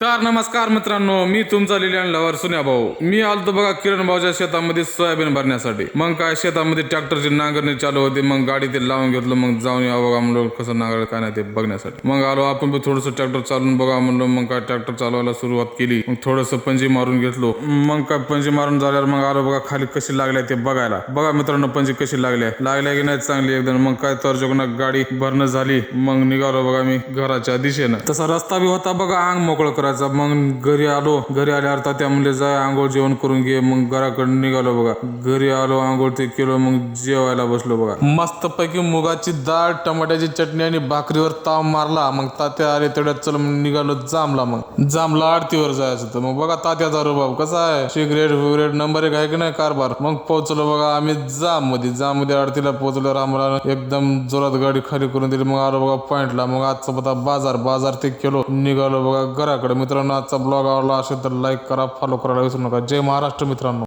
तर नमस्कार मित्रांनो, मी तुमचा लिलियन लवर सुन्या भाऊ. मी आलतो बघा किरण भाऊच्या शेतामध्ये सोयाबीन भरण्यासाठी. मग काय शेतामध्ये ट्रॅक्टरची नांगरणी चालू होती. मग गाडी ते लावून घेतलं. मग जाऊन यावं बघा म्हणलं कसं नांगर काय नाही ते बघण्यासाठी. मग आलो आपण बी थोडंसं ट्रॅक्टर चालून बघा म्हणलं. मग काय ट्रॅक्टर चालवायला सुरुवात केली. मग थोडंसं पंजी मारून घेतलो. मग काय पंजी मारून झाल्यावर मग आलो बघा खाली कशी लागल्या ते बघायला. बघा मित्रांनो पंजी कशी लागल्या की नाही चांगली एकदम. मग काय तर जोगना गाडी भरणं झाली. मग निघालो बघा मी घराच्या दिशेनं. तसा रस्ता बी होता बघा अंग मोकळं करायचा. मग घरी आल्यावर तात्या म्हणले जाय आंघोळ जेवण करून घे. मग घराकडे निघालो बघा. घरी आलो आंघोळ ते केलो. मग जेवायला बसलो बघा. मस्त पैकी मुगाची डाळ टमाट्याची चटणी आणि भाकरीवर ताव मारला. मग तात्या आले तेवढ्यात चल निघालो जामला. मग जामला आरतीवर जायचं तर मग बघा तात्याचा रुबाब कसा आहे. सिगरेट वगैरे नंबर 1 आहे की नाही कारभार. मग पोहोचलो बघा आम्ही जाममध्ये आरतीला पोहोचलो. रामला एकदम जोरात गाडी खाली करून दिली. मग आलो बघा पॉइंटला. मग आजचा पता बाजार ते केलो. निघालो बघा घराकडे. मित्रांनो आजचा ब्लॉग आवडला असेल तर लाईक करा, फॉलो करायला विसरू नका. जय महाराष्ट्र मित्रांनो.